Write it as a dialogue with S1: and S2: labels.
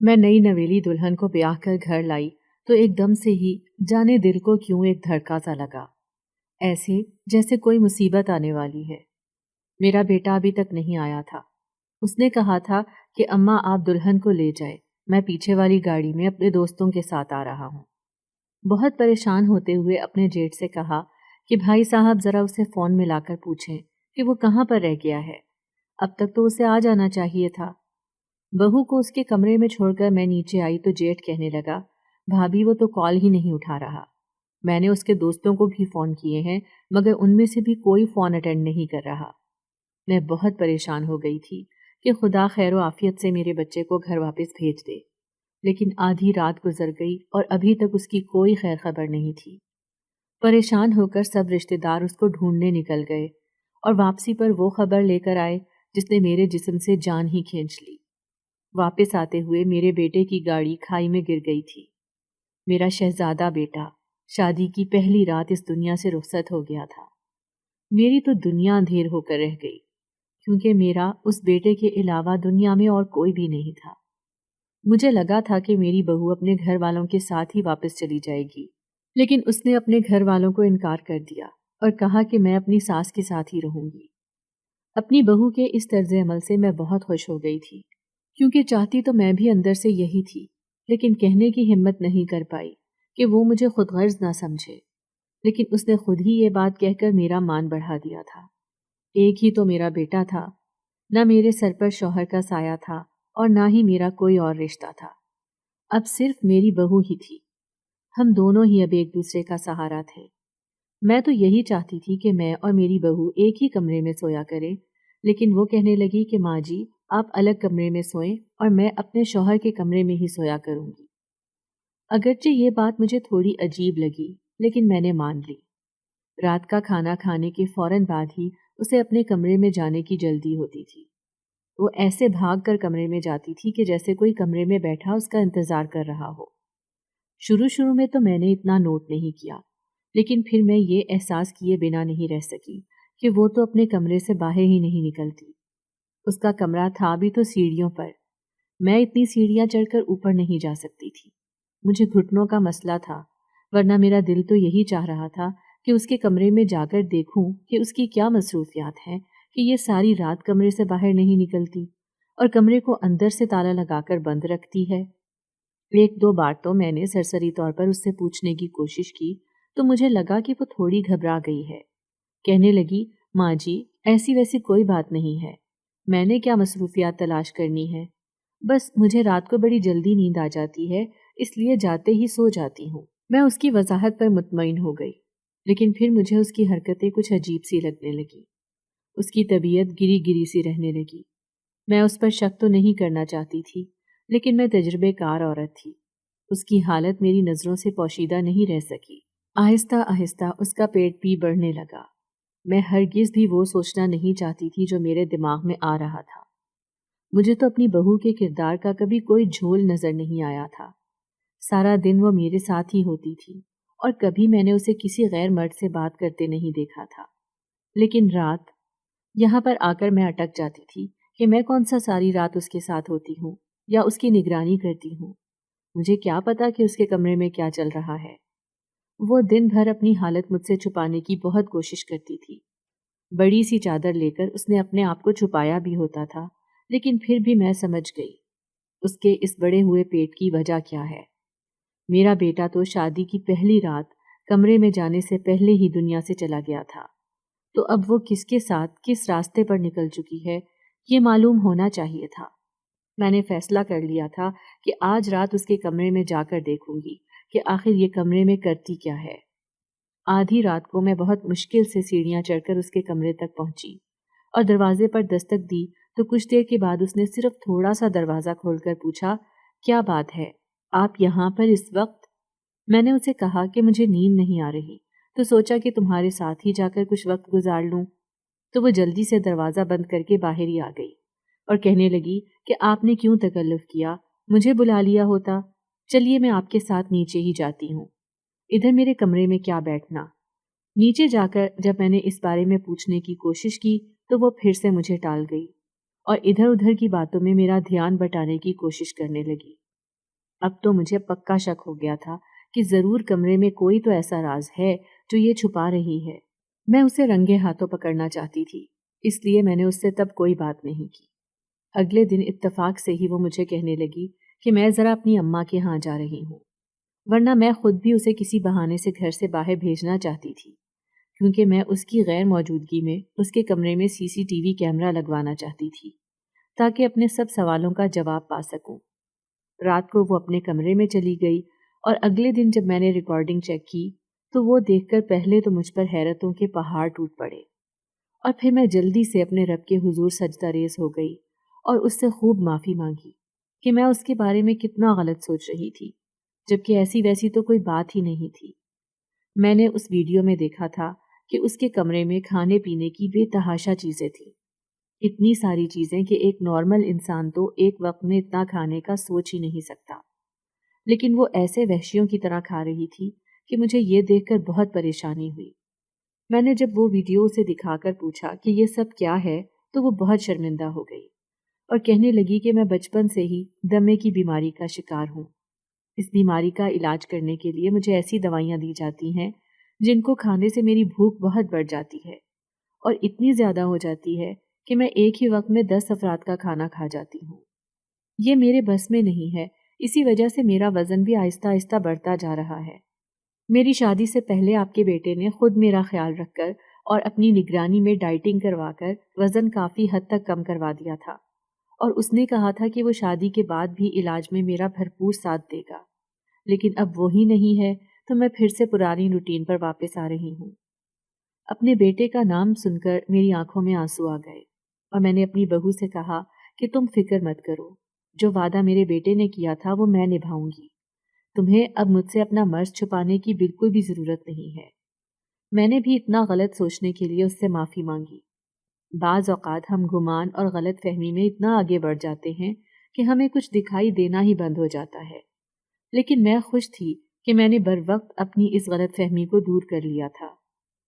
S1: मैं नई नवेली दुल्हन को ब्याह कर घर लाई तो एकदम से ही जाने दिल को क्यों एक धड़का सा लगा, ऐसे जैसे कोई मुसीबत आने वाली है। मेरा बेटा अभी तक नहीं आया था। उसने कहा था कि अम्मा आप दुल्हन को ले जाए, मैं पीछे वाली गाड़ी में अपने दोस्तों के साथ आ रहा हूँ। बहुत परेशान होते हुए अपने जेठ से कहा कि भाई साहब जरा उसे फोन मिलाकर पूछें कि वो कहाँ पर रह गया है। अब तक तो उसे आ जाना चाहिए था। बहू को उसके कमरे में छोड़कर मैं नीचे आई तो जेठ कहने लगा, भाभी वो तो कॉल ही नहीं उठा रहा। मैंने उसके दोस्तों को भी फोन किए हैं मगर उनमें से भी कोई फोन अटेंड नहीं कर रहा। मैं बहुत परेशान हो गई थी कि खुदा खैर आफियत से मेरे बच्चे को घर वापस भेज दे, लेकिन आधी रात गुजर गई और अभी तक उसकी कोई खैर खबर नहीं थी। परेशान होकर सब रिश्तेदार उसको ढूंढने निकल गए और वापसी पर वो खबर लेकर आए जिसने मेरे जिस्म से जान ही खींच ली। वापस आते हुए मेरे बेटे की गाड़ी खाई में गिर गई थी। मेरा शहजादा बेटा शादी की पहली रात इस दुनिया से रुखसत हो गया था। मेरी तो दुनिया अंधेर होकर रह गई, क्योंकि मेरा उस बेटे के अलावा दुनिया में और कोई भी नहीं था। मुझे लगा था कि मेरी बहू अपने घर वालों के साथ ही वापस चली जाएगी, लेकिन उसने अपने घर वालों को इनकार कर दिया और कहा कि मैं अपनी सास के साथ ही रहूंगी। अपनी बहू के इस तर्ज अमल से मैं बहुत खुश हो गई थी, क्योंकि चाहती तो मैं भी अंदर से यही थी, लेकिन कहने की हिम्मत नहीं कर पाई कि वो मुझे खुद गर्ज ना समझे। लेकिन उसने खुद ही ये बात कहकर मेरा मान बढ़ा दिया था। एक ही तो मेरा बेटा था, न मेरे सर पर शौहर का साया था और ना ही मेरा कोई और रिश्ता था। अब सिर्फ मेरी बहू ही थी। हम दोनों ही अब एक दूसरे का सहारा थे। मैं तो यही चाहती थी कि मैं और मेरी बहू एक ही कमरे में सोया करें, लेकिन वो कहने लगी कि माँ जी आप अलग कमरे में सोएं और मैं अपने शौहर के कमरे में ही सोया करूंगी। अगरचे ये बात मुझे थोड़ी अजीब लगी, लेकिन मैंने मान ली। रात का खाना खाने के फौरन बाद ही उसे अपने कमरे में जाने की जल्दी होती थी। वो ऐसे भाग कर कमरे में जाती थी कि जैसे कोई कमरे में बैठा उसका इंतजार कर रहा हो। शुरू शुरू में तो मैंने इतना नोट नहीं किया, लेकिन फिर मैं ये एहसास किए बिना नहीं रह सकी कि वो तो अपने कमरे से बाहर ही नहीं निकलती। उसका कमरा था भी तो सीढ़ियों पर। मैं इतनी सीढ़ियां चढ़कर ऊपर नहीं जा सकती थी। मुझे घुटनों का मसला था, वरना मेरा दिल तो यही चाह रहा था कि उसके कमरे में जाकर देखूं कि उसकी क्या मसरूफियात हैं कि ये सारी रात कमरे से बाहर नहीं निकलती और कमरे को अंदर से ताला लगाकर बंद रखती है। एक दो बार तो मैंने सरसरी तौर पर उससे पूछने की कोशिश की तो मुझे लगा कि वो थोड़ी घबरा गई है। कहने लगी, माँ जी ऐसी वैसी कोई बात नहीं है, मैंने क्या मसरूफियात तलाश करनी है, बस मुझे रात को बड़ी जल्दी नींद आ जाती है, इसलिए जाते ही सो जाती हूँ। मैं उसकी वजाहत पर मुतमईन हो गई, लेकिन फिर मुझे उसकी हरकतें कुछ अजीब सी लगने लगी। उसकी तबीयत गिरी गिरी सी रहने लगी। मैं उस पर शक तो नहीं करना चाहती थी, लेकिन मैं तजुर्बेकार औरत थी। उसकी हालत मेरी नज़रों से पोशीदा नहीं रह सकी। आहिस्ता आहिस्ता उसका पेट भी बढ़ने लगा। मैं हरगिज़ भी वो सोचना नहीं चाहती थी जो मेरे दिमाग में आ रहा था। मुझे तो अपनी बहू के किरदार का कभी कोई झोल नज़र नहीं आया था। सारा दिन वो मेरे साथ ही होती थी और कभी मैंने उसे किसी गैर मर्द से बात करते नहीं देखा था। लेकिन रात, यहाँ पर आकर मैं अटक जाती थी कि मैं कौन सा सारी रात उसके साथ होती हूँ या उसकी निगरानी करती हूँ। मुझे क्या पता कि उसके कमरे में क्या चल रहा है। वो दिन भर अपनी हालत मुझसे छुपाने की बहुत कोशिश करती थी। बड़ी सी चादर लेकर उसने अपने आप को छुपाया भी होता था, लेकिन फिर भी मैं समझ गई उसके इस बड़े हुए पेट की वजह क्या है। मेरा बेटा तो शादी की पहली रात कमरे में जाने से पहले ही दुनिया से चला गया था, तो अब वो किसके साथ किस रास्ते पर निकल चुकी है ये मालूम होना चाहिए था। मैंने फैसला कर लिया था कि आज रात उसके कमरे में जाकर देखूंगी कि आखिर ये कमरे में करती क्या है। आधी रात को मैं बहुत मुश्किल से सीढ़ियां चढ़कर उसके कमरे तक पहुंची और दरवाजे पर दस्तक दी तो कुछ देर के बाद उसने सिर्फ थोड़ा सा दरवाज़ा खोलकर पूछा, क्या बात है, आप यहाँ पर इस वक्त? मैंने उसे कहा कि मुझे नींद नहीं आ रही, तो सोचा कि तुम्हारे साथ ही जाकर कुछ वक्त गुजार लूं। तो वो जल्दी से दरवाज़ा बंद करके बाहर ही आ गई और कहने लगी कि आपने क्यों तकल्लुफ़ किया, मुझे बुला लिया होता। चलिए मैं आपके साथ नीचे ही जाती हूँ, इधर मेरे कमरे में क्या बैठना। नीचे जाकर जब मैंने इस बारे में पूछने की कोशिश की तो वो फिर से मुझे टाल गई और इधर उधर की बातों में मेरा ध्यान बटाने की कोशिश करने लगी। اب تو مجھے پکا شک ہو گیا تھا کہ ضرور کمرے میں کوئی تو ایسا راز ہے جو یہ چھپا رہی ہے۔ میں اسے رنگے ہاتھوں پکڑنا چاہتی تھی، اس لیے میں نے اس سے تب کوئی بات نہیں کی۔ اگلے دن اتفاق سے ہی وہ مجھے کہنے لگی کہ میں ذرا اپنی اماں کے ہاں جا رہی ہوں، ورنہ میں خود بھی اسے کسی بہانے سے گھر سے باہر بھیجنا چاہتی تھی، کیونکہ میں اس کی غیر موجودگی میں اس کے کمرے میں CCTV کیمرہ لگوانا چاہتی تھی تاکہ اپنے سب سوالوں کا جواب پا سکوں۔ رات کو وہ اپنے کمرے میں چلی گئی اور اگلے دن جب میں نے ریکارڈنگ چیک کی تو وہ دیکھ کر پہلے تو مجھ پر حیرتوں کے پہاڑ ٹوٹ پڑے، اور پھر میں جلدی سے اپنے رب کے حضور سجدہ ریز ہو گئی اور اس سے خوب معافی مانگی کہ میں اس کے بارے میں کتنا غلط سوچ رہی تھی، جبکہ ایسی ویسی تو کوئی بات ہی نہیں تھی۔ میں نے اس ویڈیو میں دیکھا تھا کہ اس کے کمرے میں کھانے پینے کی بے تحاشا چیزیں تھیں، اتنی ساری چیزیں کہ ایک نارمل انسان تو ایک وقت میں اتنا کھانے کا سوچ ہی نہیں سکتا، لیکن وہ ایسے وحشیوں کی طرح کھا رہی تھی کہ مجھے یہ دیکھ کر بہت پریشانی ہوئی۔ میں نے جب وہ ویڈیو اسے دکھا کر پوچھا کہ یہ سب کیا ہے تو وہ بہت شرمندہ ہو گئی اور کہنے لگی کہ میں بچپن سے ہی دمے کی بیماری کا شکار ہوں۔ اس بیماری کا علاج کرنے کے لیے مجھے ایسی دوائیاں دی جاتی ہیں جن کو کھانے سے میری بھوک بہت بڑھ جاتی ہے اور اتنی زیادہ ہو جاتی ہے کہ میں ایک ہی وقت میں 10 افراد کا کھانا کھا جاتی ہوں۔ یہ میرے بس میں نہیں ہے، اسی وجہ سے میرا وزن بھی آہستہ آہستہ بڑھتا جا رہا ہے۔ میری شادی سے پہلے آپ کے بیٹے نے خود میرا خیال رکھ کر اور اپنی نگرانی میں ڈائٹنگ کروا کر وزن کافی حد تک کم کروا دیا تھا، اور اس نے کہا تھا کہ وہ شادی کے بعد بھی علاج میں میرا بھرپور ساتھ دے گا، لیکن اب وہی نہیں ہے تو میں پھر سے پرانی روٹین پر واپس آ رہی ہوں۔ اپنے بیٹے کا نام سن کر میری آنکھوں میں آنسو آ گئے اور میں نے اپنی بہو سے کہا کہ تم فکر مت کرو، جو وعدہ میرے بیٹے نے کیا تھا وہ میں نبھاؤں گی، تمہیں اب مجھ سے اپنا مرض چھپانے کی بالکل بھی ضرورت نہیں ہے۔ میں نے بھی اتنا غلط سوچنے کے لیے اس سے معافی مانگی۔ بعض اوقات ہم گمان اور غلط فہمی میں اتنا آگے بڑھ جاتے ہیں کہ ہمیں کچھ دکھائی دینا ہی بند ہو جاتا ہے، لیکن میں خوش تھی کہ میں نے بر وقت اپنی اس غلط فہمی کو دور کر لیا تھا۔